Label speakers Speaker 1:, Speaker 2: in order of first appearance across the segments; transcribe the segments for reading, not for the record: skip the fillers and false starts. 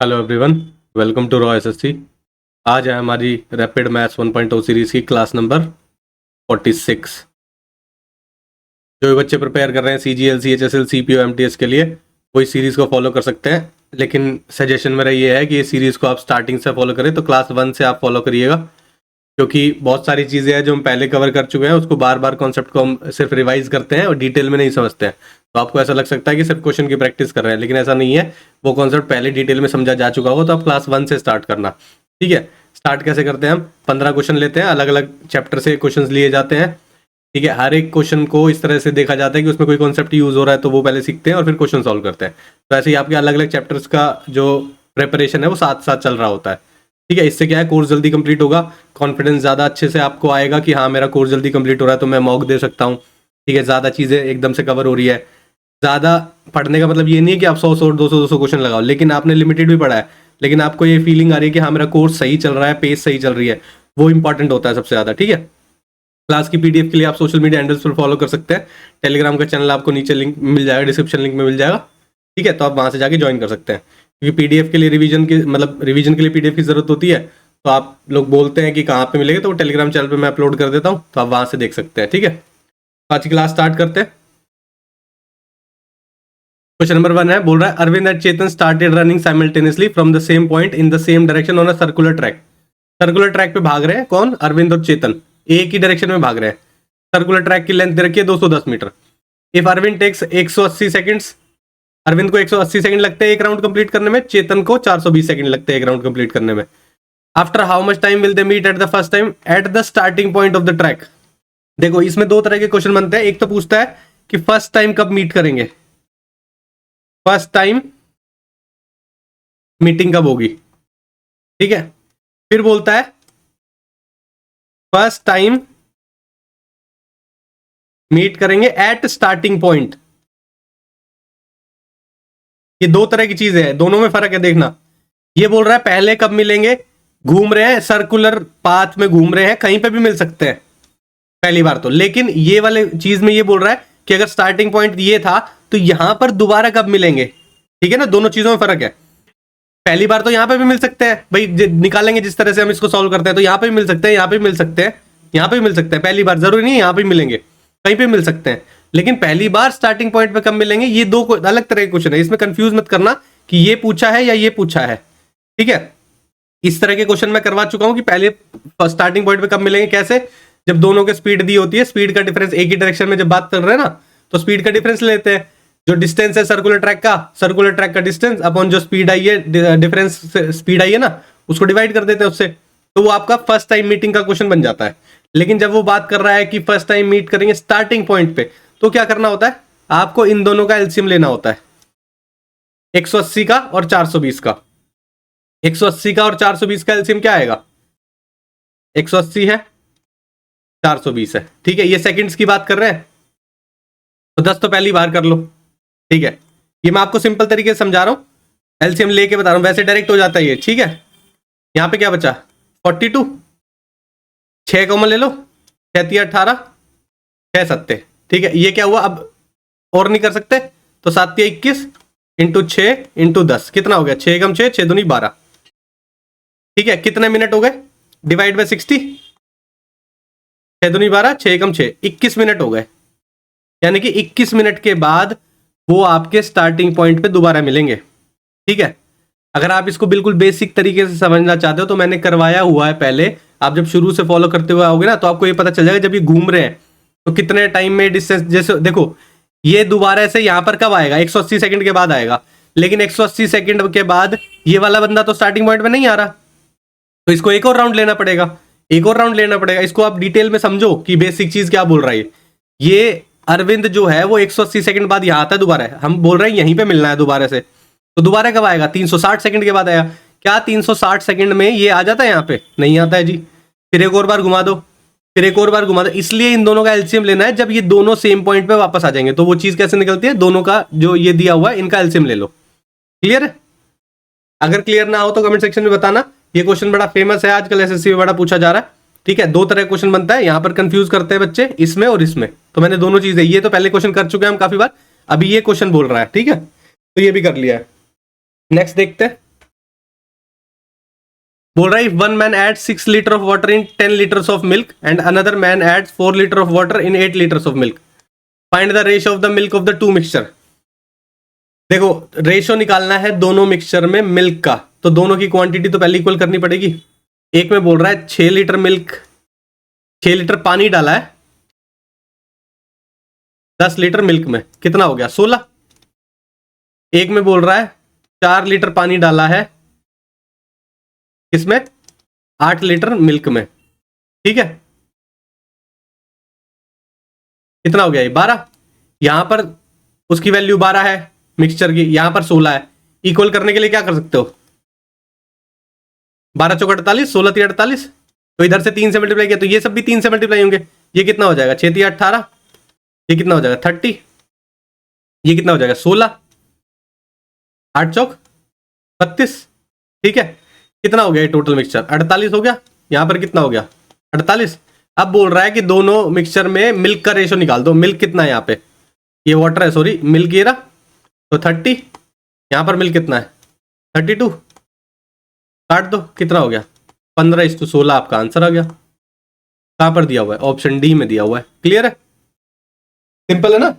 Speaker 1: Hello everyone, welcome to Raw SSC. आज है हमारी रैपिड मैथ्स 1.0 सीरीज की क्लास नंबर 46। जो भी बच्चे प्रिपेयर कर रहे हैं सीजीएल, सीएचएसएल, सीपीओ, एमटीएस के लिए, वो इस सीरीज़ को फॉलो कर सकते हैं। लेकिन सजेशन मेरा ये है कि ये सीरीज़ को आप स्टार्टिंग से फॉलो करें, तो क्लास 1 से आप फॉलो करिएगा, क्योंकि बहुत सारी चीज़ें हैं जो हम पहले कवर कर चुके हैं। उसको बार बार कॉन्सेप्ट को हम सिर्फ रिवाइज करते हैं और डिटेल में नहीं समझते हैं। तो आपको ऐसा लग सकता है कि सिर्फ क्वेश्चन की प्रैक्टिस कर रहे हैं, लेकिन ऐसा नहीं है। वो कॉन्सेप्ट पहले डिटेल में समझा जा चुका होगा, तो आप क्लास 1 से स्टार्ट करना। ठीक है, स्टार्ट कैसे करते हैं? हम 15 क्वेश्चन लेते हैं, अलग अलग चैप्टर से क्वेश्चन लिए जाते हैं। ठीक है, हर एक क्वेश्चन को इस तरह से देखा जाता है कि उसमें कोई कॉन्सेप्ट यूज हो रहा है, तो वो पहले सीखते हैं और फिर क्वेश्चन सॉल्व करते हैं। तो ऐसे ही आपके अलग अलग चैप्टर्स का जो प्रिपरेशन है वो साथ साथ चल रहा होता है। ठीक है, इससे क्या है, कोर्स जल्दी कंप्लीट होगा, कॉन्फिडेंस ज़्यादा अच्छे से आपको आएगा कि हाँ मेरा कोर्स जल्दी कंप्लीट हो रहा है, तो मैं मॉक दे सकता हूँ। ठीक है, ज़्यादा चीज़ें एकदम से कवर हो रही है। ज़्यादा पढ़ने का मतलब ये नहीं है कि आप 100 200 क्वेश्चन लगाओ, लेकिन आपने लिमिटेड भी पढ़ा है, लेकिन आपको ये फीलिंग आ रही है कि हाँ मेरा कोर्स सही चल रहा है, पेस सही चल रही है। वो इंपॉर्टेंट होता है सबसे ज़्यादा। ठीक है, क्लास की पीडीएफ के लिए आप सोशल मीडिया हैंडल्स पर फॉलो कर सकते हैं। टेलीग्राम का चैनल आपको नीचे लिंक मिल जाएगा, डिस्क्रिप्शन लिंक में मिल जाएगा। ठीक है, तो आप वहाँ से जाके ज्वाइन कर सकते हैं, क्योंकि पीडीएफ के लिए रिवीजन के लिए पीडीएफ की ज़रूरत होती है। तो आप लोग बोलते हैं कि कहाँ पे मिलेगा, तो वो टेलीग्राम चैनल पे मैं अपलोड कर देता हूँ, तो आप वहाँ से देख सकते हैं। ठीक है, आज की क्लास स्टार्ट करते हैं। क्वेश्चन नंबर 1 है, बोल रहा है Arvind and Chetan started running simultaneously from the same point in the same direction on a circular track. Circular track पे भाग रहे हैं कौन? अरविंद और चेतन एक ही डायरेक्शन में भाग रहे हैं। सर्कुलर ट्रैक की लेंथ दे रखी है 210 metre. If Arvind takes 180 seconds, Arvind को 180 सेकंड लगते हैं एक राउंड कंप्लीट करने में, चेतन को 420 सेकंड लगते हैं एक राउंड कंप्लीट करने में। After how much time will they meet at the first time at the starting point of the track. देखो, इसमें दो तरह के क्वेश्चन बनते हैं। एक तो पूछता है कि फर्स्ट टाइम कब मीट करेंगे, फर्स्ट टाइम मीटिंग कब होगी। ठीक है, फिर बोलता है फर्स्ट टाइम मीट करेंगे एट स्टार्टिंग पॉइंट। ये दो तरह की चीजें हैं, दोनों में फर्क है, देखना। ये बोल रहा है पहले कब मिलेंगे, घूम रहे हैं सर्कुलर पाथ में, घूम रहे हैं, कहीं पे भी मिल सकते हैं पहली बार तो। लेकिन ये वाले चीज में ये बोल रहा है कि अगर स्टार्टिंग पॉइंट ये था तो यहां पर दोबारा कब मिलेंगे। ठीक है ना, दोनों चीजों में फर्क है। पहली बार तो यहां पे भी मिल सकते हैं भाई, निकालेंगे जिस तरह से हम इसको सॉल्व करते हैं, तो यहां पे भी मिल सकते हैं, यहां पे भी मिल सकते हैं, यहां पे भी मिल सकते हैं। पहली बार जरूरी नहीं यहां पे मिलेंगे, कहीं पे मिल सकते हैं। लेकिन पहली बार स्टार्टिंग पॉइंट पे कब मिलेंगे, ये दो अलग तरह के क्वेश्चन है। इसमें कंफ्यूज मत करना कि ये पूछा है या ये पूछा है। ठीक है, इस तरह के क्वेश्चन मैं करवा चुका हूं कि पहले स्टार्टिंग पॉइंट पे कब मिलेंगे, कैसे, जब दोनों के स्पीड दी होती है, स्पीड का डिफरेंस एक ही डायरेक्शन में जब बात कर रहे हैं ना, तो स्पीड का डिफरेंस लेते हैं। जो डिस्टेंस है सर्कुलर ट्रैक का डिस्टेंस अपॉन जो स्पीड आई है, डिफरेंस स्पीड आई है ना, उसको डिवाइड कर देते हैं उससे, तो वो आपका फर्स्ट टाइम मीटिंग का क्वेश्चन बन जाता है। लेकिन जब वो बात कर रहा है कि फर्स्ट टाइम मीट करेंगे स्टार्टिंग पॉइंट पे, तो क्या करना होता है, आपको इन दोनों का एलसीएम लेना होता है, 180 का और 420 का। 180 का और 420 का एलसीएम क्या आएगा, 180 है, 420 है। ठीक है, ये सेकंड्स की बात कर रहे हैं, तो 10 तो पहली बार कर लो। ठीक है, ये मैं आपको सिंपल तरीके से समझा रहा हूं, एलसीएम लेके बता रहा हूं, वैसे डायरेक्ट हो जाता है ये। ठीक है, यहां पे क्या बचा, 42, 6 कॉमन ले लो, 6 18, 6 7। ठीक है, ये क्या हुआ, अब और नहीं कर सकते, तो 7 21 इंटू 6 इंटू 10 कितना हो गया, 6 कम 6, 6 दूनी 12। ठीक है, कितने मिनट हो गए, डिवाइड बाय 60, 6 दूनी 12, 6 कम 6, 21 मिनट हो गए। यानी कि 21 मिनट के बाद वो आपके स्टार्टिंग पॉइंट पे दोबारा मिलेंगे। ठीक है, अगर आप इसको बिल्कुल बेसिक तरीके से समझना चाहते हो तो मैंने करवाया हुआ है पहले। आप जब शुरू से फॉलो करते हुए आओगे ना, तो आपको ये पता चल जाएगा जब ये घूम रहे हैं तो कितने टाइम में डिस्टेंस, जैसे देखो ये दोबारा से यहां पर कब आएगा, 180 सेकंड के बाद आएगा। लेकिन 180 सेकंड के बाद ये वाला बंदा तो स्टार्टिंग पॉइंट में नहीं आ रहा, तो इसको एक और राउंड लेना पड़ेगा, एक और राउंड लेना पड़ेगा। इसको आप डिटेल में समझो कि बेसिक चीज क्या बोल रहा है ये अरविंद जो है वो 180 सेकंड बाद यहां आता है दोबारा, हम बोल रहे हैं यहीं पे मिलना है दोबारा से, तो दोबारा कब आएगा, 360 सेकंड के बाद आएगा। क्या 360 सेकंड में ये आ जाता है, यहाँ पे नहीं आता है जी। फिर एक और बार घुमा दो, फिर एक और बार घुमा दो। इसलिए इन दोनों का एलसीएम लेना है, जब ये दोनों सेम पॉइंट पे वापस आ जाएंगे तो वो चीज कैसे निकलती है, दोनों का जो ये दिया हुआ है इनका एलसीएम ले लो। क्लियर है? अगर क्लियर ना हो तो कमेंट सेक्शन में बताना। ये क्वेश्चन बड़ा फेमस है आजकल, एसएससी में बड़ा पूछा जा रहा है। ठीक है, दो तरह क्वेश्चन बनता है, यहाँ पर कंफ्यूज करते हैं बच्चे इसमें और इसमें, तो मैंने दोनों चीजें, ये तो पहले क्वेश्चन कर चुके हैं हम काफी बार, अभी ये क्वेश्चन बोल रहा है। ठीक है, तो ये भी कर लिया है। नेक्स्ट देखते हैं, बोल रहा है if one man add 6 litre of water in 10 litres of milk and another man add 4 litre of water in 8 litres of milk, find the ratio of the milk of the two mixture. देखो ratio निकालना है दोनों mixture में milk का, तो दोनों की quantity तो पहले इक्वल करनी पड़ेगी। एक में बोल रहा है 6 लीटर मिल्क, 6 लीटर पानी डाला है 10 लीटर मिल्क में, कितना हो गया 16। एक में बोल रहा है 4 लीटर पानी डाला है किसमें 8 लीटर मिल्क में, ठीक है, कितना हो गया ये 12। यहां पर उसकी वैल्यू 12 है मिक्सचर की, यहां पर 16 है। इक्वल करने के लिए क्या कर सकते हो, 12 चौक 48, 16 3 48, तो इधर से 3 से मल्टीप्लाई किया तो ये सब भी 3 से मल्टीप्लाई होंगे। ये कितना हो जाएगा 6 3 18, ये कितना हो जाएगा 30, ये कितना हो जाएगा 16, 8 चौक 32, ठीक है। कितना हो गया ये टोटल मिक्सचर 48 हो गया। यहां पर कितना हो गया 48। अब बोल रहा है कि दोनों मिक्सचर में मिल्क का रेशो निकाल दो। मिल्क कितना है यहाँ पे, ये वाटर है सॉरी, मिल्क ये रहा, तो 30, यहां पर मिल्क कितना है 32, काट दो कितना हो गया 15:16, आपका आंसर आ गया। कहां पर दिया हुआ है, ऑप्शन डी में दिया हुआ है। क्लियर है, सिंपल है ना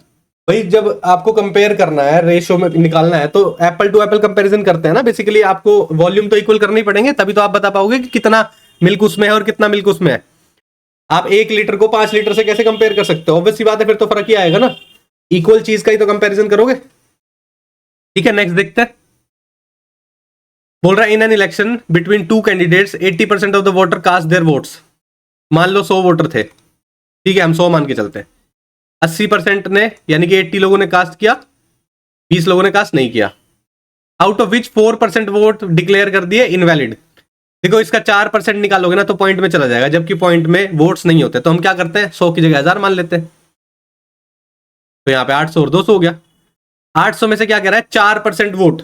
Speaker 1: भाई। जब आपको कंपेयर करना है, रेशियो में निकालना है, तो एप्पल टू एप्पल कंपैरिजन करते हैं ना बेसिकली। आपको वॉल्यूम तो इक्वल करने ही पड़ेंगे, तभी तो आप बता पाओगे कि कितना मिल्क उसमें है और कितना मिल्क उसमें है। आप 1 लीटर को 5 लीटर से कैसे कंपेयर कर सकते हो, ऑब्वियस सी बात है, फिर तो फर्क ही आएगा ना। इक्वल चीज का ही तो कंपेरिजन करोगे, ठीक है। नेक्स्ट देखते हैं, बोल रहा है in an election between two candidates 80% of the voter cast their votes. मान लो 100 वोटर थे, ठीक है, हम 100 मान के चलते हैं। 80% ने यानी कि 80 लोगों ने कास्ट किया, 20 लोगों ने कास्ट नहीं किया। Out of which 4% vote declare कर दिए इनवैलिड। देखो इसका 4% निकालोगे ना तो पॉइंट में चला जाएगा, जबकि पॉइंट में वोट्स नहीं होते। तो हम क्या करते हैं 100 की जगह 1000 मान लेते हैं। तो यहाँ पे 800 और 200 हो गया। 800 में से क्या कह रहा है 4% वोट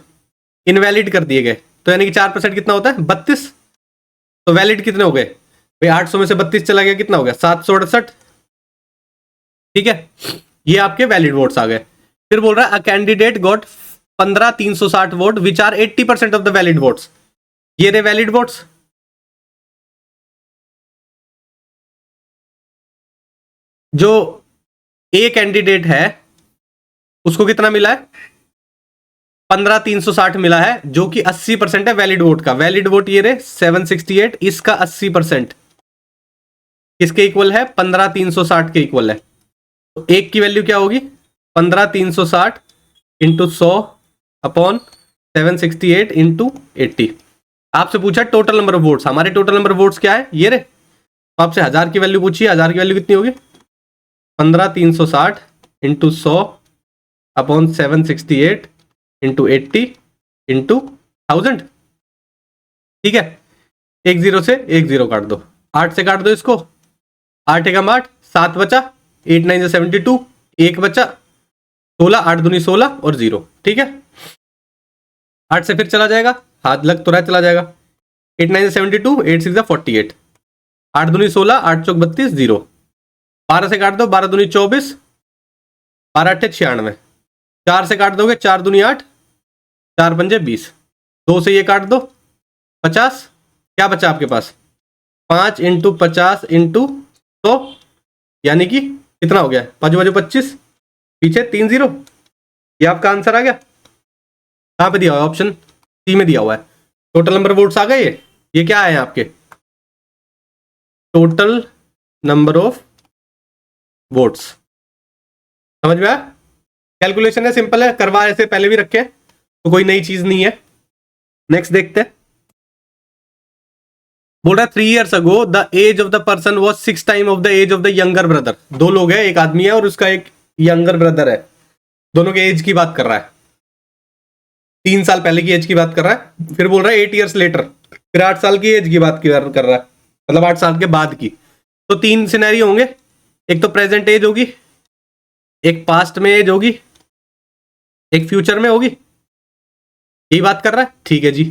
Speaker 1: इनवैलिड कर दिए गए, तो यानी कि 4% कितना होता है 32। तो वैलिड कितने हो गए भाई, 800 में से 32 चला गया, कितना हो गया 768, ठीक है। ये आपके वैलिड वोट्स आ गए। फिर बोल रहा है a candidate got 15,360 vote which are 80% of the valid votes. ये रहे वैलिड वोट्स। जो ए कैंडिडेट है उसको कितना मिला है 15,360 मिला है, जो कि 80% है वैलिड वोट का। वैलिड वोट ये रहे 768, इसका 80% किसके इक्वल है 15,360 के इक्वल है। तो एक की वैल्यू क्या होगी 15,360 इंटू 100 अपॉन 768 इंटू 80। आपसे पूछा टोटल नंबर ऑफ वोट्स, हमारे टोटल नंबर ऑफ वोट्स क्या है ये रे। तो आपसे 1000 की वैल्यू पूछी, 1000 की वैल्यू कितनी होगी 15,360 इंटू 100 अपॉन 768 इंटू 80 इंटू 1000, ठीक है। एक जीरो से एक जीरो काट दो, 8 से काट दो इसको, 8 एकम 8, 7 बचा, 8 9 72, 1 बचा, 16, 8 दूनी 16 और 0, ठीक है। 8 से फिर चला जाएगा, हाथ लग तो रहा चला जाएगा। 8 9 72, 8 6 48, 8 दूनी 16, 8 चौक 32, 0। 12 से काट दो, 12 दूनी 24, 12 8 96। 4 से काट दोगे, 4 दूनी 8, 4 पंजे 20। 2 से ये काट दो 50, क्या बचा आपके पास 5 इंटू 50 इंटू 100, यानी कि कितना हो गया 5 बजो 25, पीछे 3 0। ये आपका आंसर आ गया। कहाँ पे दिया हुआ है ऑप्शन सी में दिया हुआ है। टोटल नंबर वोट्स आ गए। ये क्या है आपके टोटल नंबर ऑफ वोट्स, समझ में आया। कैलकुलेशन है, सिंपल है, करवा ऐसे पहले भी रखे, तो कोई नई चीज नहीं है। नेक्स्ट देखते हैं, बोल रहा है 3 years ago the age of the person was 6 time of the age of the younger brother. 2 लोग हैं, एक आदमी है और उसका एक यंगर ब्रदर है। दोनों के एज की बात कर रहा है, 3 साल पहले की एज की बात कर रहा है। फिर बोल रहा है 8 years लेटर, फिर 8 साल की एज की बात कर रहा है, मतलब 8 साल के बाद की। तो 3 सिनेरियो होंगे, एक तो प्रेजेंट एज होगी, एक पास्ट में एज होगी, एक फ्यूचर में होगी। यही बात कर रहा है, ठीक है जी।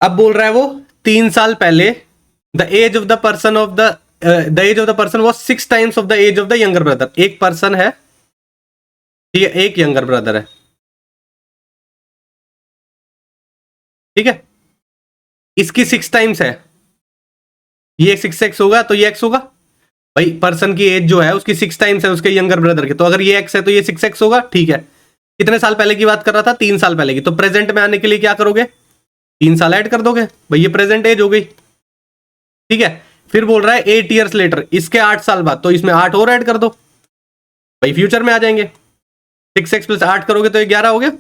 Speaker 1: अब बोल रहा है वो 3 साल पहले the age of the person of the age of the person was 6 times of the age of the younger brother. एक पर्सन है, ठीक है, एक यंगर ब्रदर है, ठीक है। इसकी 6 टाइम्स है, ये 6x होगा तो ये x होगा भाई। पर्सन की एज जो है उसकी 6 टाइम्स है उसके यंगर ब्रदर के, तो अगर ये x है तो ये 6x होगा। ठीक है, कितने साल पहले की बात कर रहा था? 3 साल पहले की। तो प्रेजेंट में आने के लिए क्या करोगे? 3 साल ऐड कर दोगे भाई, ये प्रेजेंट एज हो गई। ठीक है, फिर बोल रहा है 8 ईयर्स लेटर, इसके 8 साल बाद, तो इसमें 8 और ऐड कर दो भाई, फ्यूचर में आ जाएंगे। 6x प्लस 8 करोगे तो ये 11 हो गया।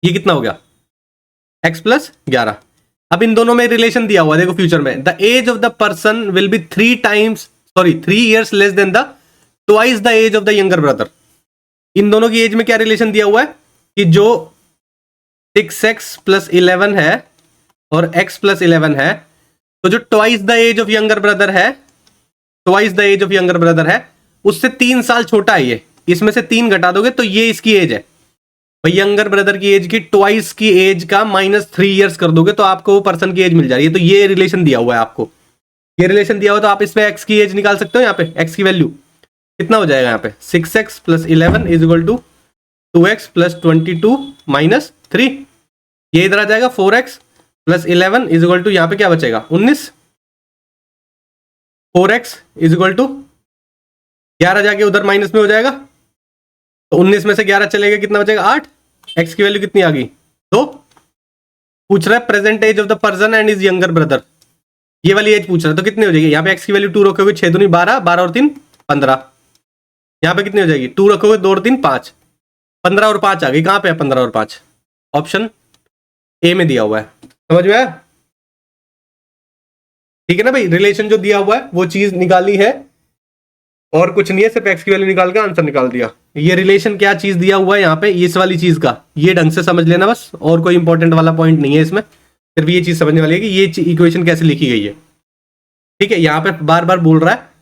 Speaker 1: ये कितना हो गया? x plus 11। अब इन दोनों में रिलेशन दिया हुआ देखो, फ्यूचर में the age of the person will be 3 years less than the twice the age of the younger brother. इन दोनों की एज में क्या रिलेशन दिया हुआ है कि जो 6x प्लस 11 है और x प्लस 11 है, तो जो twice the age of younger brother है, twice the age of younger brother है, उससे 3 साल छोटा है ये। इसमें से 3 घटा दोगे तो ये इसकी एज है भाई, यंगर ब्रदर की एज की ट्वाइस की एज का -3 ईयर्स कर दोगे तो आपको वो पर्सन की एज मिल जा रही है। तो ये रिलेशन दिया हुआ है आपको, ये रिलेशन दिया हुआ, तो आप इसमें x की एज निकाल सकते हो। यहाँ पे x की वैल्यू कितना हो जाएगा? यहाँ पे 6x plus 11 is equal to 2x plus 22 minus 3। ये इधर आ जाएगा 4x plus 11 is equal to, यहाँ पे क्या बचेगा? 19। 4x इज इक्वल टू 11 जाके उधर माइनस में हो जाएगा, तो 19 में से 11 चलेगा, कितना बचेगा? 8। x की वैल्यू कितनी आ गई? 2। पूछ रहा है present age of the person and is younger brother, ये वाली एज पूछ रहा है, तो कितनी हो जाएगी? यहाँ पे x की वैल्यू 2 रखोगे, 6 दूनी 12, 12 और 3 15। यहाँ पे कितनी हो जाएगी? 2 रखोगे, 2 और 3 5, 15 और 5 आ गई। कहाँ पे है 15 और 5? ऑप्शन ए में दिया हुआ है। समझ में आया? ठीक है ना भाई, रिलेशन जो दिया हुआ है वो चीज निकाली है और कुछ नहीं है, सिर्फ x की वैल्यू निकाल के आंसर निकाल दिया। ये रिलेशन क्या चीज दिया हुआ है यहाँ पे, इस वाली चीज का, ये ढंग से समझ लेना बस, और कोई इंपॉर्टेंट वाला पॉइंट नहीं है इसमें, सिर्फ ये चीज समझने वाली है कि ये इक्वेशन कैसे लिखी गई है। ठीक है, यहाँ पे बार बार बोल रहा है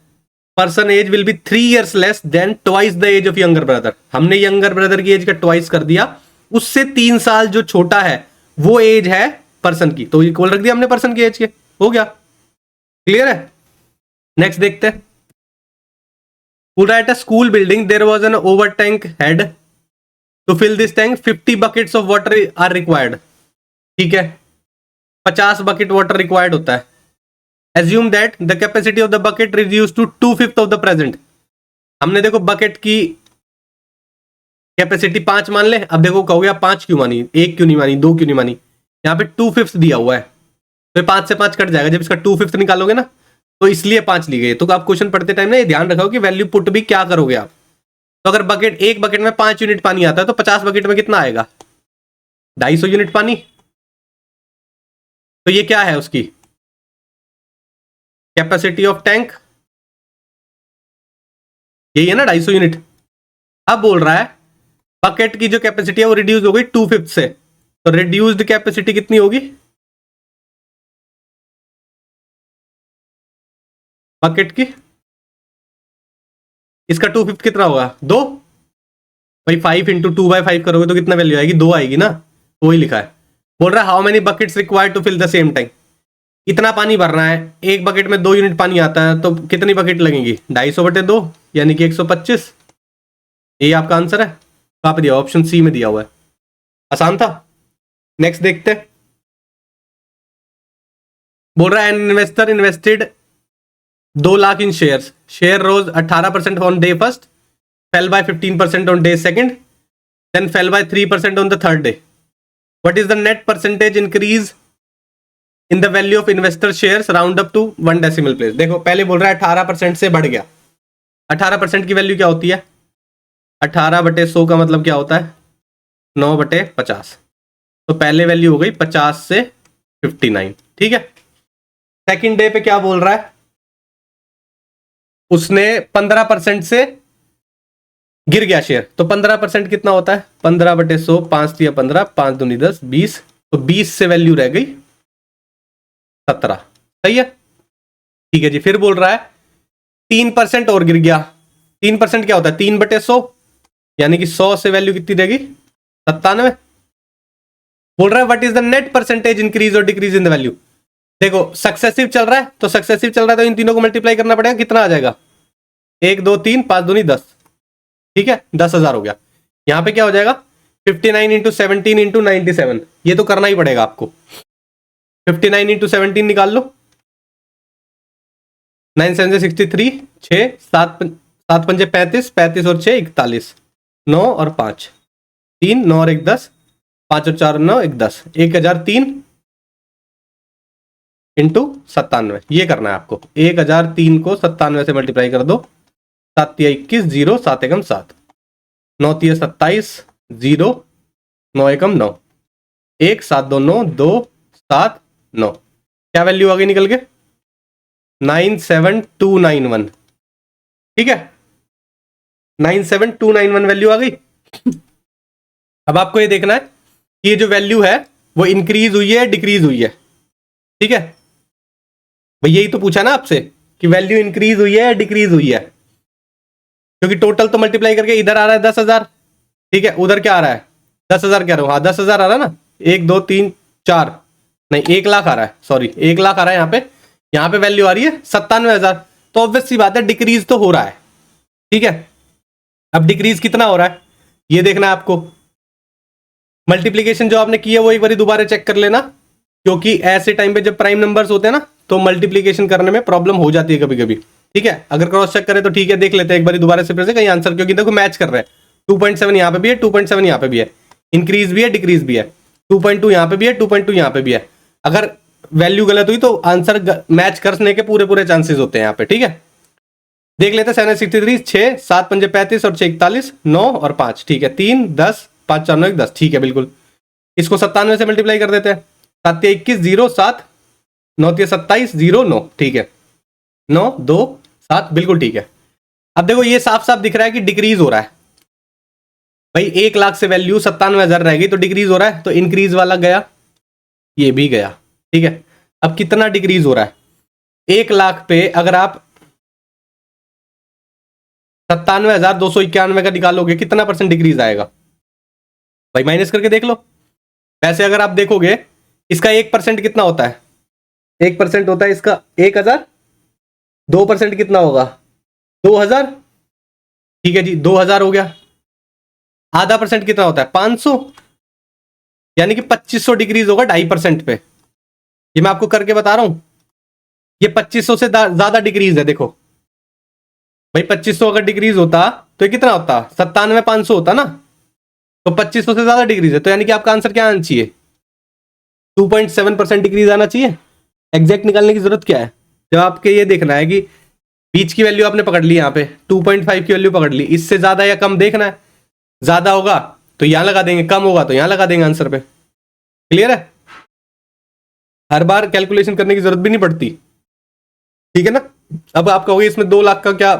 Speaker 1: person age will be 3 years less than twice the age of younger brother. हमने यंगर ब्रदर की एज का ट्वाइस कर दिया, उससे 3 साल जो छोटा है वो एज है पर्सन की, तो इक्वल रख दिया हमने पर्सन की एज के। हो गया, क्लियर है? नेक्स्ट देखते हैं। Pool at a school building there was an over tank head, to fill this tank 50 buckets of water are required. ठीक है, 50 बकेट वाटर रिक्वायर्ड होता है। Assume that the capacity of the bucket reduced to 2/5 of the present। हमने देखो bucket की capacity 5 मान ले। अब देखो कहोगे आप 5 क्यों मानी, 1 क्यों नहीं मानी, 2 क्यों नहीं मानी? यहाँ पे 2/5 दिया हुआ है, तो 5 से 5 कट जाएगा जब इसका 2/5 निकालोगे ना, तो इसलिए 5 ली गई। तो आप क्वेश्चन पढ़ते टाइम ना ये ध्यान रखो कि वैल्यू पुट भी क्या करोगे आप। तो अगर बकेट, एक बकेट में 5 यूनिट पानी आता है, तो 50 बकेट में कितना आएगा? 250 यूनिट पानी। तो ये क्या है उसकी कैपेसिटी ऑफ टैंक, यही है ना 250 यूनिट। अब बोल रहा है बकेट की जो कैपेसिटी है वो रिड्यूस हो गई 2/5 से, तो रिड्यूस्ड कैपेसिटी कितनी होगी बकेट की? इसका 2/5 कितना होगा? 2 भाई। 5 इंटू 2/5 करोगे तो कितना वैल्यू आएगी? 2 आएगी ना, वही लिखा है। बोल रहा है how many buckets required to fill the same tank. इतना पानी भरना है, एक बकेट में 2 यूनिट पानी आता है, तो कितनी बकेट लगेंगी? 250/2 यानी कि 125। ये आपका आंसर है। कहाँ पे दिया? ऑप्शन सी में दिया हुआ है। आसान था। नेक्स्ट देखते हैं। बोल रहा है an investor invested 2 lakh in shares, share rose 18% on day first, fell by 15% on day second, then fell by 3% on the third day. What is the net percentage increase in the value of investor shares round up to 1 decimal place. देखो पहले बोल रहा है 18% से बढ़ गया। 18% की value क्या होती है? 18/100 का मतलब क्या होता है? 9/50। तो पहले वैल्यू हो गई 50 से 59। ठीक है, सेकंड डे पे क्या बोल रहा है? उसने 15% से गिर गया शेयर, तो 15% कितना होता है? 15/100, 5 या 15, 5 दूनी 10, 20, तो 20 से वैल्यू रह गई 17। सही है, ठीक है जी। फिर बोल रहा है 3% और गिर गया। 3% क्या होता है? 3/100, यानी कि 100 से वैल्यू कितनी रहेगी? 97। बोल रहा है what is the net percentage increase और डिक्रीज इन द वैल्यू। देखो सक्सेसिव चल रहा है, तो सक्सेसिव चल रहा है तो इन तीनों को मल्टीप्लाई करना पड़ेगा। कितना आ जाएगा? 1 2 3, 5 दूनी 10। ठीक है, 10,000 हो गया। यहां पे क्या हो जाएगा? 59 × 17 × 97। ये तो करना ही पड़ेगा आपको। 59 इंटू 17 निकाल लो। 9 7 63, 6 7 7 पंजे 35, 35 और 6 41, 9 और 5 3, 9 और 1 10, 5 और 4 9, 1 10, 1003 इंटू 97, ये करना है आपको। 1003 को 97 से मल्टीप्लाई कर दो। 7 21 0, 7 एकम 7, 9 27 0, 9 एकम 9, 1 7 2 9 2 7 9, क्या वैल्यू आ गई निकल के? 97291। ठीक है, 97291 वैल्यू आ गई। अब आपको ये देखना है कि ये जो वैल्यू है वो इंक्रीज हुई है डिक्रीज हुई है। ठीक है भाई, यही तो पूछा ना आपसे कि वैल्यू इंक्रीज हुई है डिक्रीज हुई है, क्योंकि टोटल तो मल्टीप्लाई करके इधर आ रहा है 10,000। ठीक है, उधर क्या आ रहा है? 10,000 कह रहा हूं, हाँ 10,000 आ रहा है ना। 1 2 3 4, नहीं 1 लाख आ रहा है, सॉरी 1 लाख आ रहा है। यहाँ पे वैल्यू आ रही है 97,000, तो ऑब्वियस सी बात है डिक्रीज तो हो रहा है। ठीक है, अब डिक्रीज कितना हो रहा है ये देखना है आपको। मल्टीप्लीकेशन जो आपने की है वो एक बार दोबारा चेक कर लेना, क्योंकि ऐसे टाइम पे जब प्राइम नंबर्स होते हैं ना तो मल्टीप्लीकेशन करने में प्रॉब्लम हो जाती है कभी कभी। ठीक है, अगर क्रॉस चेक करें तो ठीक है, देख लेते हैं एक बार दोबारा से फिर से कहीं आंसर, क्योंकि देखो मैच कर रहा है। 2.7 यहाँ पे भी है, 2.7 यहाँ पे भी है, इंक्रीज भी है डिक्रीज भी है। 2.2 यहाँ पे भी है, 2.2 यहाँ पे भी है। अगर वैल्यू गलत हुई तो आंसर मैच करने के पूरे पूरे चांसेस होते हैं यहाँ पे। ठीक है, देख लेते हैं। 763, 6 7 पंजे 35 और 6 41, 9 और 5, ठीक है 3 10, 5 4 9 1 10, ठीक है बिल्कुल। इसको 97 से मल्टीप्लाई कर देते हैं। 7 21 0 7, 9 27 0 9, ठीक है 9 2 7, बिल्कुल ठीक है। अब देखो ये साफ साफ दिख रहा है कि डिक्रीज हो रहा है भाई। 1 लाख से वैल्यू 97,000 रह गई तो डिक्रीज हो रहा है, तो इंक्रीज वाला गया, ये भी गया। ठीक है, अब कितना डिक्रीज हो रहा है? 1 लाख पे अगर आप 97,291 का निकालोगे कितना परसेंट डिक्रीज आएगा भाई? माइनस करके देख लो। वैसे अगर आप देखोगे इसका 1% कितना होता है? 1% होता है इसका 1,000। 2% कितना होगा? 2,000। ठीक है जी, 2,000 हो गया। आधा परसेंट कितना होता है? 500, यानी कि 2500 डिक्रीज होगा 2.5% पे। ये मैं आपको करके बता रहा हूं, ये 2500 से ज्यादा डिक्रीज है। देखो भाई 2500 अगर डिक्रीज होता तो ये कितना होता? 97,500 होता ना, तो 2500 से ज्यादा डिक्रीज है, तो यानी कि आपका आंसर क्या आना चाहिए? 2.7% डिक्रीज आना चाहिए। एग्जैक्ट निकालने की जरूरत क्या है? जब आपके ये देखना है कि बीच की वैल्यू आपने पकड़ ली, यहाँ पे 2.5 की वैल्यू पकड़ ली, इससे ज्यादा या कम देखना है। ज्यादा होगा तो यहां लगा देंगे, कम होगा तो यहां लगा देंगे आंसर पे। क्लियर है? हर बार कैलकुलेशन करने की जरूरत भी नहीं पड़ती। ठीक है ना? अब आप कहोगे इसमें 2 लाख का क्या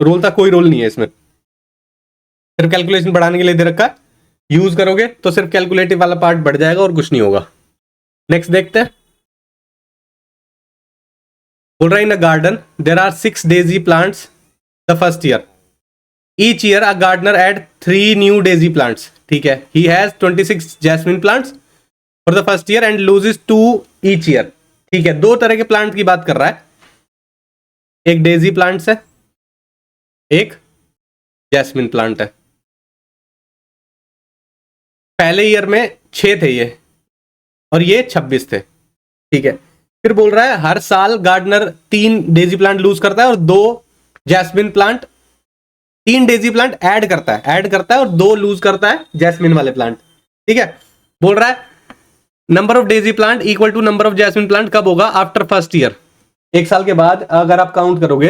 Speaker 1: रोल था? कोई रोल नहीं है इसमें, सिर्फ कैलकुलेशन बढ़ाने के लिए दे रखा है। यूज करोगे तो सिर्फ कैलकुलेटिव वाला पार्ट बढ़ जाएगा और कुछ नहीं होगा। नेक्स्ट देखते हैं। बोल रहा है in a garden there are 6 daisy plants the first year. Each year a gardener add 3 new daisy plants. ठीक है, he has 26 jasmine plants for the first year and loses 2 each year. ठीक है, 2 तरह के प्लांट की बात कर रहा है। एक डेजी प्लांट्स है, एक जैस्मिन प्लांट है। पहले ईयर में 6 थे ये, और ये 26 थे। ठीक है, फिर बोल रहा है हर साल गार्डनर 3 डेजी प्लांट लूज करता है और 2 jasmine plant, 3 daisy plant add करता है और 2 लूज करता है जैस्मिन वाले प्लांट। ठीक है, बोल रहा है number of daisy plant equal to number of jasmine plant कब होगा? After first year. 1 साल के बाद अगर आप काउंट करोगे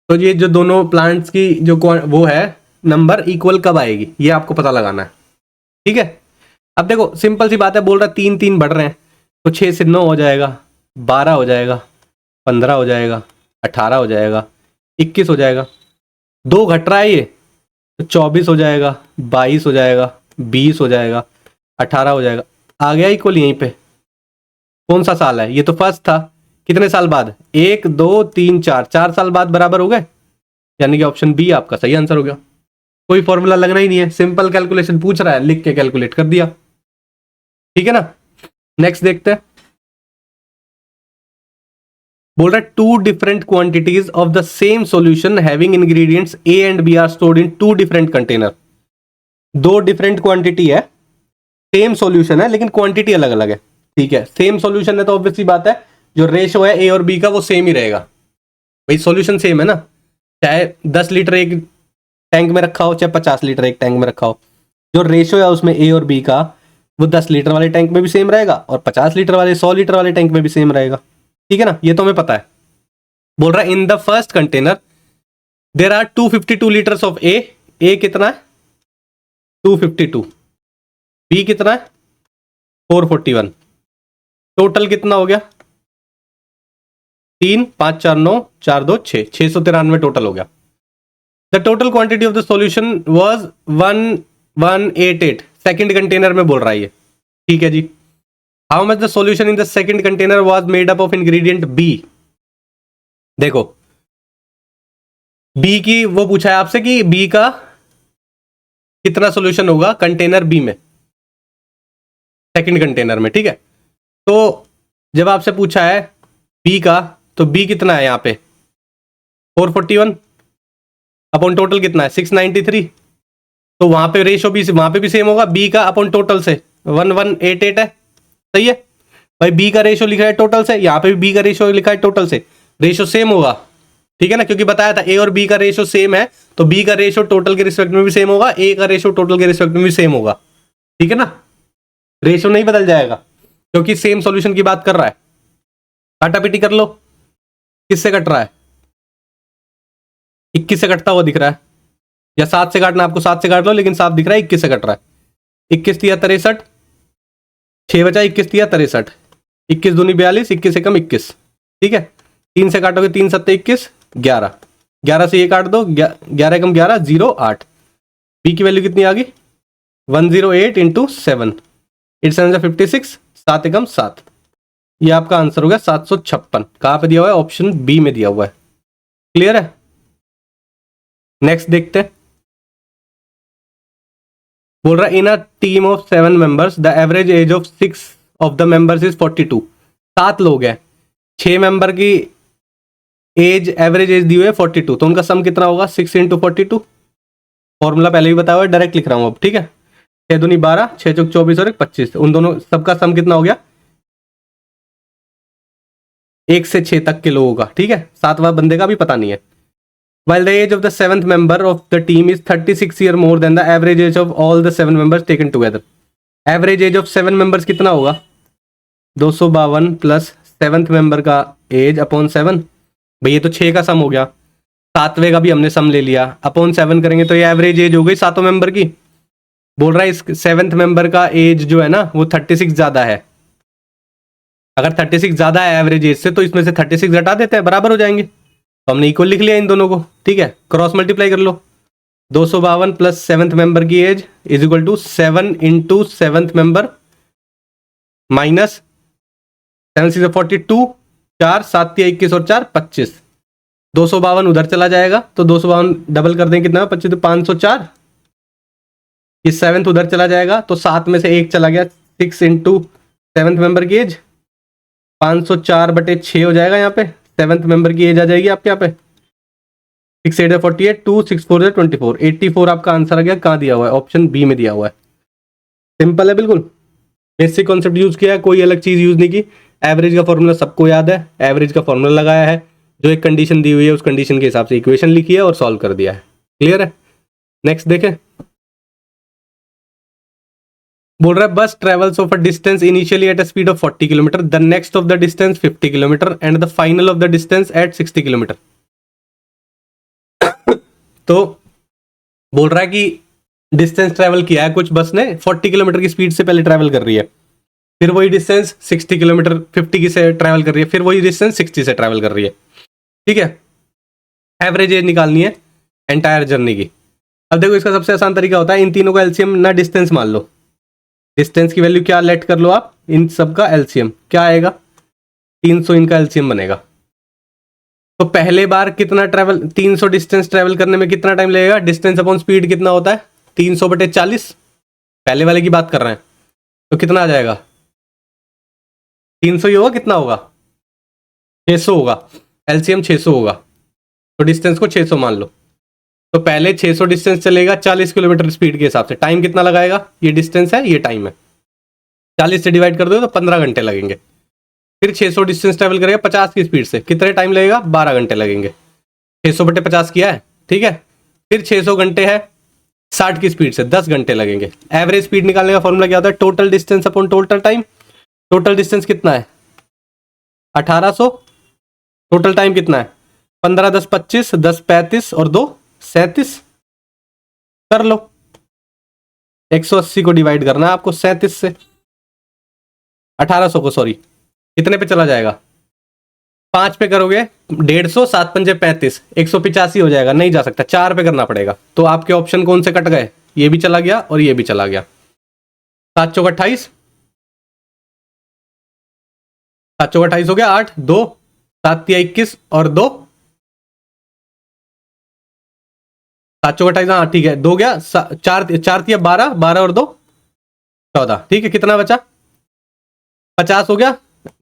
Speaker 1: तो ये जो दोनों प्लांट्स की जो वो है नंबर इक्वल कब आएगी, ये आपको पता लगाना है। ठीक है, अब देखो सिंपल सी बात है, बोल रहा है 3 3 बढ़ रहे हैं, तो 6 से 9 हो जाएगा, 12 हो जाएगा, 15 हो जाएगा, 18 हो जाएगा, 21 हो जाएगा। 2 घट रहा है ये, तो 24 हो जाएगा, 22 हो जाएगा, 20 हो जाएगा, 18 हो जाएगा। आ गया इक्वल यहीं पे। कौन सा साल है? ये तो फर्स्ट था। कितने साल बाद? 1 2 3 4, 4 साल बाद बराबर हो गए, यानी कि ऑप्शन बी आपका सही आंसर हो गया। कोई फॉर्मूला लगना ही नहीं है, सिंपल कैलकुलेशन पूछ रहा है, लिख के कैलकुलेट कर दिया। ठीक है ना? नेक्स्ट देखते हैं। बोल रहा है 2 different quantities of the same solution having ingredients A and B are stored in 2 different container. 2 different quantity है, सेम सॉल्यूशन है लेकिन क्वांटिटी अलग अलग है। ठीक है, सेम सॉल्यूशन है तो ऑब्वियसली बात है जो रेशो है ए और बी का वो सेम ही रहेगा। भाई सॉल्यूशन सेम है ना, चाहे 10 लीटर एक टैंक में रखा हो चाहे 50 लीटर एक टैंक में रखा हो, जो रेशो है उसमें ए और बी का वो 10 लीटर वाले टैंक में भी सेम रहेगा और 50 लीटर वाले 100 लीटर वाले टैंक में भी सेम रहेगा। ठीक है ना, ये तो हमें पता है। बोल रहा है in the first container there are 252 litres of a कितना है 252, बी कितना है 441, टोटल कितना हो गया 3 5 4 9 4 2 6 693 टोटल हो गया। The total quantity of the solution was 1188, second container में बोल रहा है ये। ठीक है जी, how much the solution in the second container was made up of ingredient B. देखो बी की वो पूछा है आपसे कि बी का कितना सॉल्यूशन होगा कंटेनर बी में, सेकंड कंटेनर में। ठीक है, तो जब आपसे पूछा है बी का तो बी कितना है यहाँ पे 441 अपॉन टोटल कितना है 693, तो वहां पे रेशो भी वहां पे भी सेम होगा, बी का अपॉन टोटल से 1188 है। सही है भाई, बी का रेशो लिखा है टोटल से, यहाँ पे भी बी का रेशो लिखा है टोटल से, रेशो सेम होगा। ठीक है ना, क्योंकि बताया था ए और बी का रेशो सेम है तो बी का रेशो टोटल के रिस्पेक्ट में भी सेम होगा, ए का रेशो टोटल के रिस्पेक्ट में भी सेम होगा। ठीक है ना, रेशो नहीं बदल जाएगा क्योंकि सेम सॉल्यूशन की बात कर रहा है। काटा पीटी कर लो, किससे कट रहा है 21 से कटता हुआ दिख रहा है, या 7 से काटना आपको 7 से काट लो, लेकिन 7 दिख रहा है 21 से कट रहा है। 21 तिया 63, 6 बचा 21 तिया 63, 21 दूनी 42, 21 एकम 21। ठीक है, 3 से काटोगे 3 सत्ते 21, 11, 11 से ये काट दो 11 एकम 11 0 8। बी की वैल्यू कितनी आ गई 108 इंटू 7, 8 7 56, 7 एकम 7। ये आपका आंसर हो गया 756। कहाँ पे दिया हुआ है ऑप्शन बी में दिया हुआ है। क्लियर है, नेक्स्ट देखते हैं। बोल रहा है in a team of 7 members the average age of 6 of the members is 42। 7 लोग हैं, 6 मेंबर की एज एवरेज एज दी हुई है 42, तो उनका सम कितना होगा 6 इंटू 42। फॉर्मूला पहले भी बताया हुआ है, डायरेक्ट लिख रहा हूं अब। ठीक है, 6 दूनी 12, 6 चौक 24 और 25, उन दोनों सबका सम कितना हो गया 1 से 6 तक के लोगों का। ठीक है, 7वां बंदे का भी पता नहीं है। While the age of the 7th member of the team is 36 year more than the average age of all the 7 members taken together. Average age of 7 members कितना होगा 252 प्लस 7th मेंबर का एज अपॉन 7। भाई ये तो 6 का सम हो गया, 7वें का भी हमने सम ले लिया, अपॉन 7 करेंगे तो ये एवरेज एज हो गई 7 मेंबर की। बोल रहा है इस 7th मेंबर का एज जो है ना वो 36 ज्यादा है। अगर 36 ज्यादा है एवरेज एज से तो इसमें से 36 घटा देते हैं, बराबर हो जाएंगे। तो हमने इक्वल लिख लिया इन दोनों को। ठीक है, क्रॉस मल्टीप्लाई कर लो, 252 प्लस 7th मेंबर की age is equal to 7 into 7th member minus 7 6 42, 4 7 21 और 4 25। 252 उधर चला जाएगा तो 252 डबल कर देंगे कितना 25 तो 504। ये 7th उधर चला जाएगा तो 7 में से 1 चला गया, 6 इंटू 7th मेंबर की एज 504/6 हो जाएगा। यहाँ पे 7th मेंबर की एज आ जाएगी आपके यहाँ पे 6 8 48, 2 6 4 24, 84 आपका आंसर आ गया। कहाँ दिया हुआ है ऑप्शन बी में दिया हुआ है। सिंपल है बिल्कुल, बेसिक कॉन्सेप्ट यूज किया है, कोई अलग चीज यूज नहीं की। एवरेज का फॉर्मूला सबको याद है, एवरेज का फॉर्मूला लगाया है, जो एक कंडीशन दी हुई है उस कंडीशन के हिसाब से इक्वेशन लिखी है और सॉल्व कर दिया है। क्लियर है, नेक्स्ट देखें। बोल रहा है bus travels of a distance initially at a speed of 40 kilometre, the next of the distance 50 kilometre and the final of the distance at 60 kilometre. तो बोल रहा है कि डिस्टेंस ट्रेवल किया है कुछ बस ने 40 किलोमीटर की स्पीड से पहले ट्रेवल कर रही है, फिर वही डिस्टेंस 60 किलोमीटर 50 की से ट्रेवल कर रही है, फिर वही डिस्टेंस 60 से ट्रेवल कर रही है। ठीक है, एवरेज एज निकालनी है एंटायर जर्नी की। अब देखो इसका सबसे आसान तरीका होता है इन तीनों का एलसीएम ना डिस्टेंस मान लो, डिस्टेंस की वैल्यू क्या लेट कर लो आप, इन सब का एलसीएम क्या आएगा 300, इनका एलसीएम बनेगा। तो पहले बार कितना ट्रेवल 300 डिस्टेंस ट्रेवल करने में कितना टाइम लगेगा, डिस्टेंस अपॉन स्पीड कितना होता है 300/40, पहले वाले की बात कर रहे हैं। तो कितना आ जाएगा 300 ही होगा, कितना होगा 600 होगा, एलसीएम 600 होगा। तो डिस्टेंस को 600 मान लो। तो पहले 600 डिस्टेंस चलेगा 40 किलोमीटर स्पीड के हिसाब से, टाइम कितना लगाएगा, ये डिस्टेंस है ये टाइम है, 40 से डिवाइड कर दो तो 15 घंटे लगेंगे। फिर 600 डिस्टेंस ट्रेवल करेगा 50 की स्पीड से, कितने टाइम लगेगा? 12 घंटे लगेंगे। 600 बटे 50 किया है, ठीक है। फिर 600 घंटे है 60 की स्पीड से, 10 घंटे लगेंगे। एवरेज स्पीड निकालने का फॉर्मूला क्या होता है? Total distance upon total time. Total distance कितना है? 1800। टोटल टाइम कितना है? 15 10 25, 10 35 और 2 37। कर लो, 180 को डिवाइड करना है आपको 37 से, 1800 को, सॉरी, कितने पे चला जाएगा? 5 पे करोगे 150, 7 पंजे 35, 185 हो जाएगा, नहीं जा सकता, 4 पे करना पड़ेगा। तो आपके ऑप्शन कौन से कट गए? ये भी चला गया और ये भी चला गया। 7 चौक 28, 7 चौक 28 हो गया, 8 2 7 तिया 21 और 2 7 चौक 28, हाँ ठीक है, 2 गया, 4 तिया 12, 12 और 2 14, ठीक है। कितना बचा? 50 हो गया,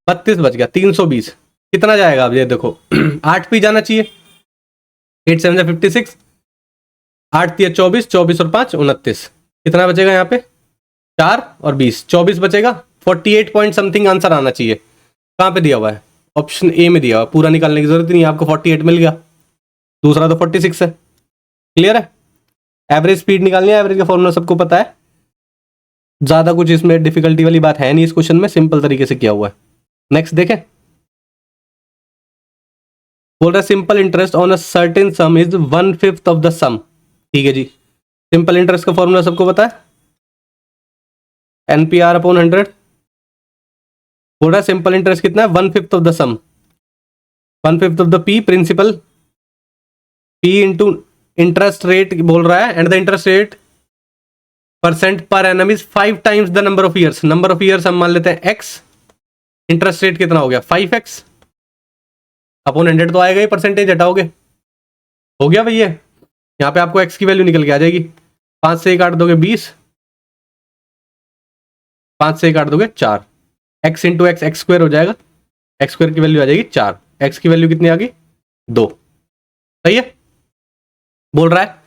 Speaker 1: 32 बच गया, 320। कितना जाएगा अब ये देखो 8 पे जाना चाहिए, 8 7 56, 8 तिया 24, 24 और 5 29। कितना बचेगा यहाँ पे? 4 और 20, 24 बचेगा। 48 पॉइंट समथिंग आंसर आना चाहिए। कहाँ पे दिया हुआ है? ऑप्शन ए में दिया हुआ है। पूरा निकालने की जरूरत नहीं है आपको, 48 मिल गया। दूसरा तो 46 है। क्लियर है? एवरेज स्पीड निकालनी है, एवरेज का फॉर्मूला सबको पता है, ज्यादा कुछ इसमें डिफिकल्टी वाली बात है नहीं। इस क्वेश्चन में सिंपल तरीके से किया हुआ है। नेक्स्ट देखें, बोल रहा है simple interest on a certain sum is 1/5 of the sum. ठीक है जी, सिंपल इंटरेस्ट का फॉर्मूला सबको पता है, NPR अपॉन 100। बोल रहा है सिंपल इंटरेस्ट कितना है? 1/5 ऑफ द सम, 1/5 of the P principal, P into interest rate बोल रहा है, and the interest rate percent per annum is 5 times the number of years. Number of years हम मान लेते हैं x, इंटरेस्ट रेट कितना हो गया? 5x अपॉन 100 तो आएगा ही, परसेंटेज हटाओगे, हो गया भैया। यहाँ पे आपको x की वैल्यू निकल के आ जाएगी। 5 से 1 काट दोगे 20, 5 से 1 काट दोगे 4, x into x x square हो जाएगा, एक्स स्क्वायर की वैल्यू आ जाएगी 4, x की वैल्यू कितनी आ गई? 2। सही है? बोल रहा है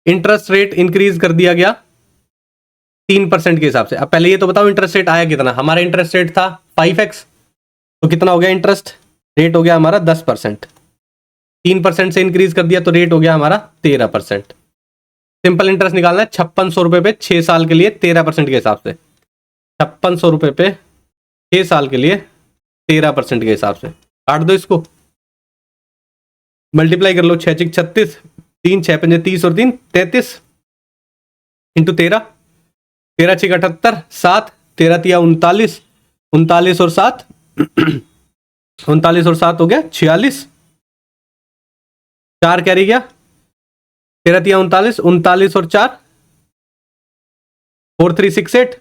Speaker 1: इंटरेस्ट रेट इंक्रीज कर दिया गया 3% के हिसाब से। अब पहले ये तो बताओ इंटरेस्ट रेट आया कितना? हमारा इंटरेस्ट रेट था 5x, तो कितना हो गया इंटरेस्ट रेट? हो गया हमारा 10%। 3% से इंक्रीज कर दिया तो रेट हो गया हमारा 13%। सिंपल इंटरेस्ट निकालना है 5600 रुपए पे 6 साल के लिए 13% के हिसाब से। 5600 रुपए पे 6 साल के लिए 13% के हिसाब से। काट दो इसको, मल्टीप्लाई कर लो, 6 6 36, 3 6 5 30 और 3 33 इंटू 13, 13 6 78, 7 13 तिया 39, 39 और 7 39 और 7 हो गया 46, 4 कैरी गया, 13 तिया 39, 39 और 4 4368।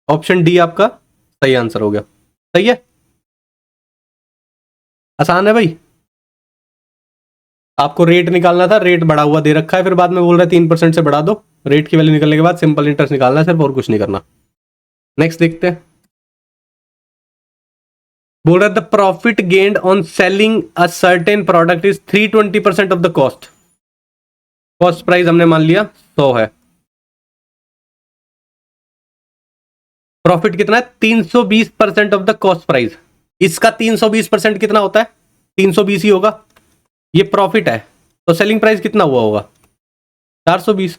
Speaker 1: ऑप्शन डी आपका सही आंसर हो गया। सही है? आसान है भाई। आपको रेट निकालना था, रेट बढ़ा हुआ दे रखा है, फिर बाद में बोल रहा है 3% से बढ़ा दो। रेट की वैल्यू निकलने के बाद सिंपल इंटरेस्ट निकालना है सिर्फ, और कुछ नहीं करना। नेक्स्ट देखते हैं। बोल रहा है the profit gained on selling a certain product is 320% of the cost. Cost price हमने मान लिया 100 है, प्रॉफिट कितना है? 320% ऑफ द कॉस्ट प्राइस। इसका 320% कितना होता है? 320 ही होगा। ये प्रॉफिट है, तो सेलिंग प्राइस कितना हुआ होगा? 420।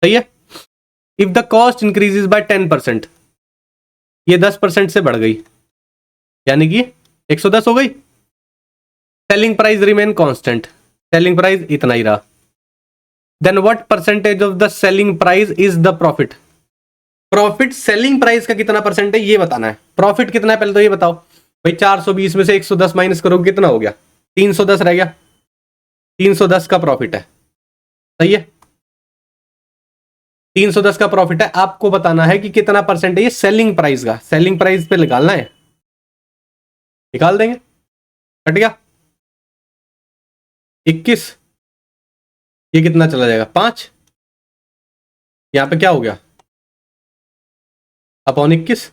Speaker 1: सही है? If the cost increases by 10%, ये 10% से बढ़ गई, यानी कि 110 हो गई। Selling price remain constant, selling price इतना ही रहा। Then what percentage of the selling price is the profit? Profit selling price का कितना परसेंट है ये बताना है। प्रॉफिट कितना है पहले तो ये बताओ भाई। 420 में से 110 माइनस करोगे कितना हो गया? 310 रह गया। 310 का प्रॉफिट है। सही है? 310 का प्रॉफिट है। आपको बताना है कि कितना परसेंट है ये सेलिंग प्राइस का। सेलिंग प्राइस पे निकालना है, निकाल देंगे। कट गया 21, ये कितना चला जाएगा? 5। यहां पे क्या हो गया? अपॉन 21,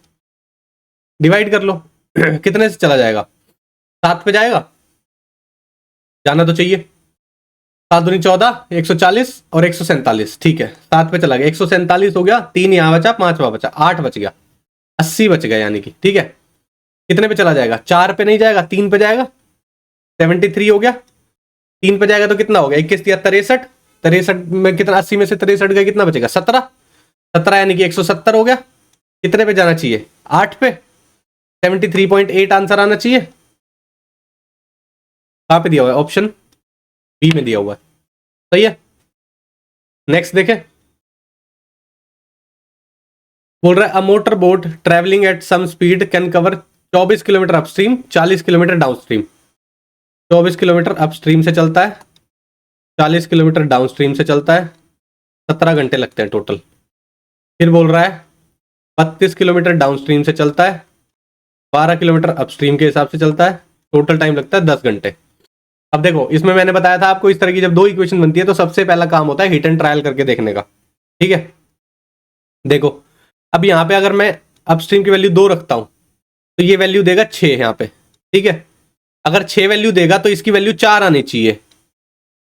Speaker 1: डिवाइड कर लो कितने से चला जाएगा? 7 पे जाएगा, जाना तो चाहिए। 7 दूनी 14, 140 और 147, ठीक है 7 पे चला गया, 147 हो गया, 3 यहाँ बचा, 5 बचा, 8 बच गया, 80 बच गया यानी कि, ठीक है। कितने पे चला जाएगा? 4 पे नहीं जाएगा, 3 पे जाएगा, 73 हो गया। 3 पे जाएगा तो कितना हो गया? 21 या 63, 63 में कितना, 80 में से 63 गया, कितना बचेगा? 17, 17 यानी कि 170 हो गया। कितने पे जाना चाहिए? 8 पे, 73.8 आंसर आना चाहिए। कहां पे दिया हुआ है? ऑप्शन बी में दिया हुआ है, सही है। नेक्स्ट देखें, बोल रहा है a motor boat travelling at some speed can cover 24 kilometre upstream, 40 kilometre downstream. 24 kilometre upstream से चलता है, 40 किलोमीटर डाउनस्ट्रीम से चलता है, 17 घंटे लगते हैं टोटल। फिर बोल रहा है 32 किलोमीटर डाउनस्ट्रीम से चलता है, 12 किलोमीटर अपस्ट्रीम के हिसाब से चलता है, टोटल टाइम लगता है 10 घंटे। अब देखो, इसमें मैंने बताया था आपको, इस तरह की जब दो इक्वेशन बनती है तो सबसे पहला काम होता है हिट एंड ट्रायल करके देखने का, ठीक है। देखो, अब यहाँ पे अगर मैं अपस्ट्रीम की वैल्यू 2 रखता हूं तो ये वैल्यू देगा 6 यहाँ पे, ठीक है। अगर 6 वैल्यू देगा तो इसकी वैल्यू 4 आनी चाहिए,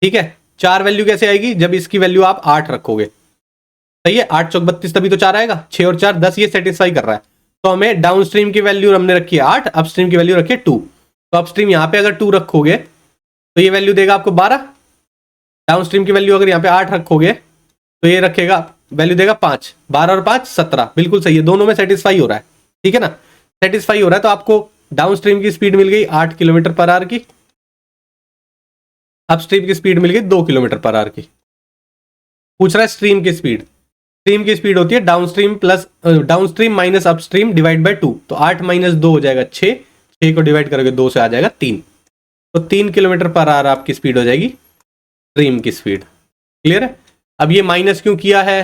Speaker 1: ठीक है। 4 वैल्यू कैसे आएगी? जब इसकी वैल्यू आप 8 रखोगे, सही है। 8 चौक 32, तभी तो 4 आएगा। 6 और 4 10, ये सेटिस्फाई कर रहा है। तो हमें डाउनस्ट्रीम की वैल्यू हमने रखी है 8, अपस्ट्रीम की वैल्यू रखी है 2। तो अपस्ट्रीम यहाँ पे अगर 2 रखोगे तो ये वैल्यू देगा आपको 12। डाउनस्ट्रीम की वैल्यू अगर यहाँ पे 8 रखोगे तो ये रखेगा, वैल्यू देगा 5। 12 और 5 17, बिल्कुल सही है, दोनों में सेटिस्फाई हो रहा है, ठीक है ना। सेटिस्फाई हो रहा है तो आपको डाउनस्ट्रीम की स्पीड मिल गई 8 किलोमीटर पर आवर की, अपस्ट्रीम की स्पीड मिल गई 2 किलोमीटर पर आवर की। पूछ रहा है स्ट्रीम की स्पीड। स्ट्रीम की स्पीड होती है downstream plus downstream minus upstream divide by 2। तो 8 माइनस 2 हो जाएगा 6, 6 को डिवाइड करोगे 2 से आ जाएगा 3। तो 3 किलोमीटर पर आवर आपकी स्पीड हो जाएगी स्ट्रीम की स्पीड। क्लियर है? अब ये माइनस क्यों किया है,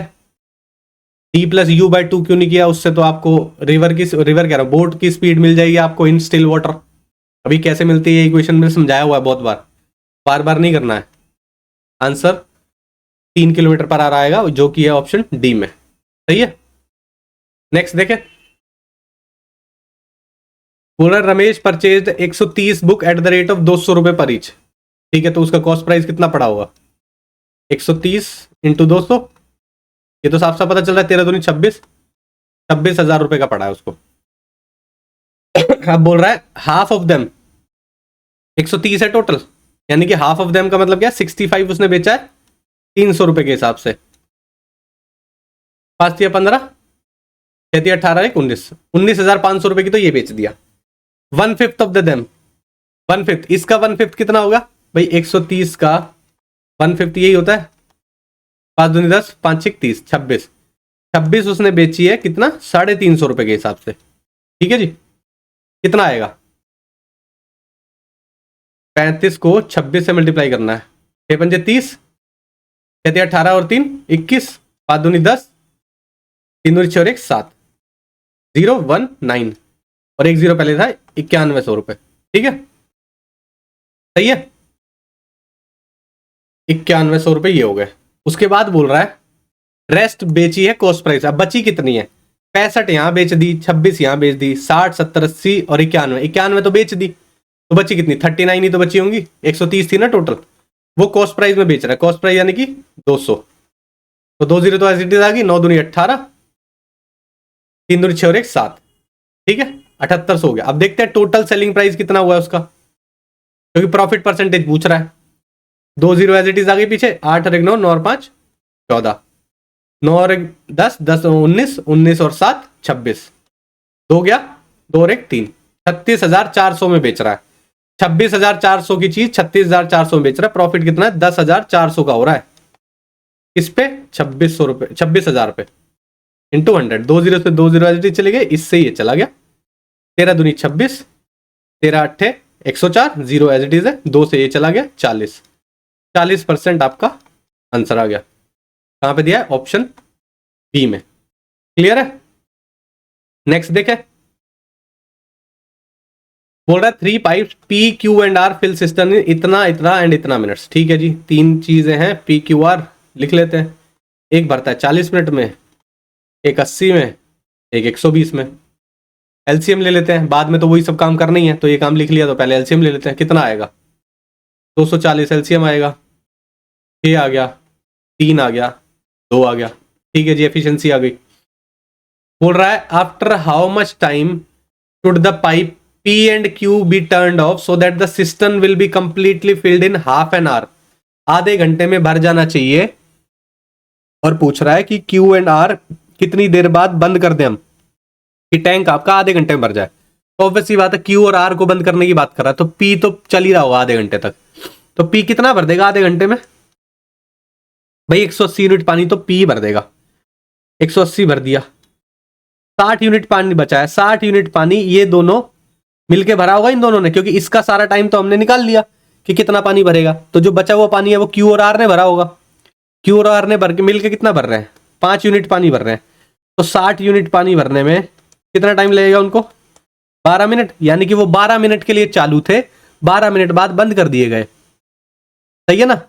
Speaker 1: डी प्लस यू बाई 2 क्यों नहीं किया? उससे तो आपको रिवर कह रहा हूं, बोट की स्पीड मिल जाएगी आपको इन स्टिल वाटर। अभी कैसे मिलती है ये इक्वेशन में समझाया हुआ है बहुत बार, बार बार नहीं करना है। आंसर 3 किलोमीटर पर आवर आएगा, जो कि है ऑप्शन डी में, सही है। नेक्स्ट देखें, बोल रहा Ramesh purchase 130 book at the rate of 200 रुपए पर ईच, ठीक है। तो उसका कॉस्ट प्राइस कितना पड़ा होगा? 130 इंटू 200, ये तो साफ साफ पता चल रहा है 13 दूनी 26, 26,000 रुपए का पड़ा है उसको। अब बोल रहा है हाफ ऑफ देम, 130 है टोटल, यानी कि हाफ ऑफ देम का मतलब क्या? 65 उसने बेचा है 300 रुपए के हिसाब से। 5 या 15, 6 18 19, 19,500 रुपए की तो ये बेच दिया। 1/5 ऑफ द देम, 1/5 इसका 1/5 कितना होगा भाई? 130 का 1/5 यही होता है, 5 दूनी 10, 5 6 30, 26। 26 उसने बेची है कितना? 350 रुपए के हिसाब से, ठीक है जी। कितना आएगा? 35 को 26 से मल्टीप्लाई करना है, 6 पंजे 30, 6 18 और 3 21, 5 दूनी 10, 3 दूनी 6 और 1 7, 019 और 1 0 पहले था, 9100 रुपए, ठीक है, सही है। 9100 रुपए ये हो गए। उसके बाद बोल रहा है रेस्ट बेची है कॉस्ट प्राइस। अब बची कितनी है? 65 यहां बेच दी, 26 यहां बेच दी, 60 70 80 और 91, 91 तो बेच दी, तो बची कितनी? 39 ही तो बची होंगी। 130 थी ना टोटल, वो कॉस्ट प्राइस में बेच रहा है। कॉस्ट प्राइस यानी कि 200, तो 2 0 तो एज इट इज आ गई। 9 दूनी 18, 3 दूनी 6 और 1 7, ठीक है, 7800 हो गया। अब देखते हैं टोटल सेलिंग प्राइस कितना हुआ है उसका, क्योंकि प्रॉफिट परसेंटेज पूछ रहा है। 2 0 एज इट इज आ गई पीछे, 8 और 1 9, 9 और 5 14, 9 और 1 10, 10 19, 19 और 7 26, 2 गया, 2 और 1 3, 36,400 में बेच रहा है। 26,400 की चीज 36,400 में बेच रहा है। प्रॉफिट कितना है? 10,400 का हो रहा है। इस पे 2600 रुपए, 26,000 रुपए इंटू 100, 2 0 से 2 0 एज इट इज चले गए, इससे ये चला गया। 13 दूनी 26, 13 8 104, 0 एज इट इज है, 2 से ये चला गया 40, 40% आपका आंसर आ गया। कहां पे दिया है? ऑप्शन बी में। क्लियर है? नेक्स्ट देखें, बोल रहा है 3 pipe P Q and R fill cistern इतना इतना एंड इतना मिनट्स, ठीक है जी। 3 चीजें हैं, पी क्यू आर लिख लेते हैं। एक भरता है 40 मिनट में, एक 80 में, एक 120 में। एलसीएम ले लेते हैं, बाद में तो वही सब काम करना ही है, तो ये काम लिख लिया तो पहले एलसीएम ले लेते हैं। कितना आएगा? 240 एलसीएम आएगा, 6 आ गया, 3 आ गया, 2 आ गया। ठीक है जी, एफिशिएंसी आ गई। बोल रहा है after how much time should the pipe P and Q be turned off so that the cistern will be completely filled in half an hour। आधे घंटे में भर जाना चाहिए। और पूछ रहा है कि Q and R कितनी देर बाद बंद कर दें हम कि टैंक आपका आधे घंटे में भर जाए। तो ऑब्वियसली बात है, Q और R को बंद करने की बात कर रहा है, तो P तो चल ही रहा होगा आधे घंटे तक। तो P कितना भर देगा आधे घंटे में भाई? 180 यूनिट पानी तो P भर देगा। 180 भर दिया, 60 यूनिट पानी बचा है। 60 यूनिट पानी ये दोनों मिलके भरा होगा इन दोनों ने, क्योंकि इसका सारा टाइम तो हमने निकाल लिया कि कितना पानी भरेगा। तो जो बचा हुआ पानी है वो Q और R ने भरा होगा। Q और R ने भर के मिलके कितना भर रहे हैं? 5 यूनिट पानी भर रहे हैं। तो 60 यूनिट पानी भरने में कितना टाइम लगेगा उनको? 12 मिनट। यानी कि वो 12 मिनट के लिए चालू थे, 12 मिनट बाद बंद कर दिए गए। सही है ना?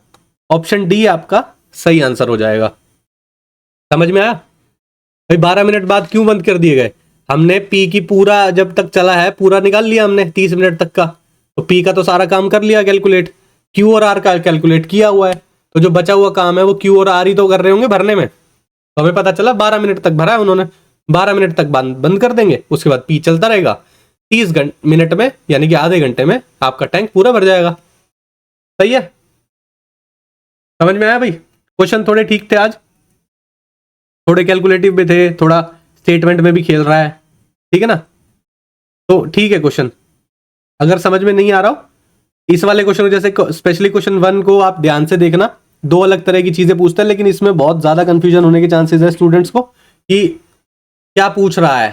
Speaker 1: ऑप्शन डी आपका सही आंसर हो जाएगा। समझ में आया भाई? 12 मिनट बाद क्यों बंद कर दिए गए? हमने पी की पूरा जब तक चला है पूरा निकाल लिया हमने 30 मिनट तक का, तो पी का तो सारा काम कर लिया कैलकुलेट, क्यू और आर का कैलकुलेट किया हुआ है। तो जो बचा हुआ काम है वो क्यू और आर ही तो कर रहे होंगे भरने में। तो हमें पता चला 12 मिनट तक भरा है उन्होंने, 12 मिनट तक बंद कर देंगे, उसके बाद पी चलता रहेगा। 30 मिनट में यानी कि आधे घंटे में आपका टैंक पूरा भर जाएगा। सही है? समझ में आया भाई? क्वेश्चन थोड़े ठीक थे आज, थोड़े कैलकुलेटिव भी थे, थोड़ा स्टेटमेंट में भी खेल रहा है। ठीक है ना? तो ठीक है क्वेश्चन। अगर समझ में नहीं आ रहा हो इस वाले क्वेश्चन को, जैसे स्पेशली क्वेश्चन 1 को आप ध्यान से देखना, 2 अलग तरह की चीजें पूछता है, लेकिन इसमें बहुत ज्यादा कंफ्यूजन होने के चांसेस है स्टूडेंट्स को कि क्या पूछ रहा है।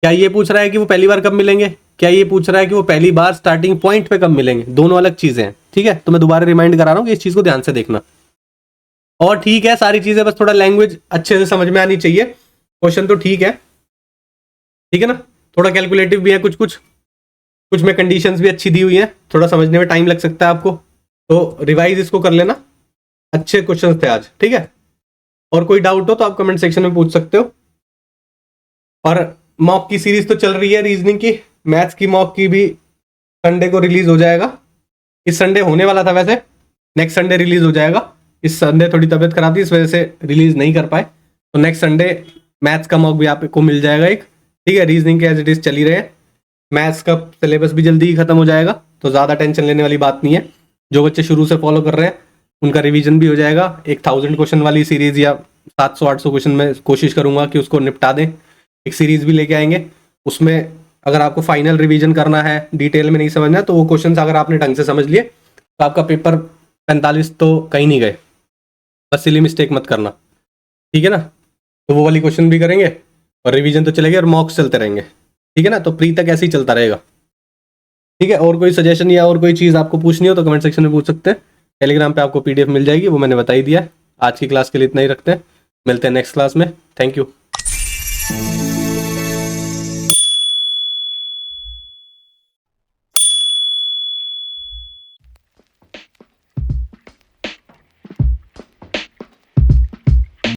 Speaker 1: क्या ये पूछ रहा है कि वो पहली बार कब मिलेंगे, क्या ये पूछ रहा है कि वो पहली बार स्टार्टिंग पॉइंट पे कब मिलेंगे? दोनों अलग चीजें हैं। ठीक है? तो मैं दोबारा रिमाइंड करा रहा हूँ कि इस चीज को ध्यान से देखना। और ठीक है, सारी चीजें बस थोड़ा लैंग्वेज अच्छे से समझ में आनी चाहिए। क्वेश्चन तो ठीक है, ठीक है ना? थोड़ा कैलकुलेटिव भी है, कुछ कुछ कुछ में कंडीशंस भी अच्छी दी हुई है, थोड़ा समझने में टाइम लग सकता है आपको, तो रिवाइज इसको कर लेना। अच्छे क्वेश्चंस थे आज। ठीक है? और कोई डाउट हो तो आप कमेंट सेक्शन में पूछ सकते हो। और मॉक की सीरीज तो चल रही है रीजनिंग की, मैथ्स की मॉक की भी संडे को रिलीज हो जाएगा। इस संडे होने वाला था, वैसे नेक्स्ट संडे रिलीज हो जाएगा। इस संडे थोड़ी तबीयत खराब थी, इस वजह से रिलीज नहीं कर पाए। तो नेक्स्ट संडे मैथ्स का मॉक भी आपको मिल जाएगा एक। ठीक है? रीजनिंग के एज इट इज चल ही रहे, मैथ्स का सिलेबस भी जल्दी ही खत्म हो जाएगा, तो ज़्यादा टेंशन लेने वाली बात नहीं है। जो बच्चे शुरू से फॉलो कर रहे हैं उनका रिवीजन भी हो जाएगा। एक 1000 क्वेश्चन वाली सीरीज या 700-800 क्वेश्चन में कोशिश करूंगा कि उसको निपटा दें। एक सीरीज भी लेके आएंगे, उसमें अगर आपको फाइनल रिवीजन करना है, डिटेल में नहीं समझना है, तो वो क्वेश्चन अगर आपने ढंग से समझ लिए तो आपका पेपर 45 तो कहीं नहीं गए। बस सिली मिस्टेक मत करना। ठीक है ना? तो वो वाली क्वेश्चन भी करेंगे और रिवीजन तो चलेगी और मॉक्स चलते रहेंगे। ठीक है ना? तो प्री तक ऐसे ही चलता रहेगा। ठीक है? और कोई सजेशन या और कोई चीज़ आपको पूछनी हो तो कमेंट सेक्शन में पूछ सकते हैं। टेलीग्राम पे आपको PDF मिल जाएगी, वो मैंने बता ही दिया। आज की क्लास के लिए इतना ही रखते हैं, मिलते हैं नेक्स्ट क्लास में। Thank you.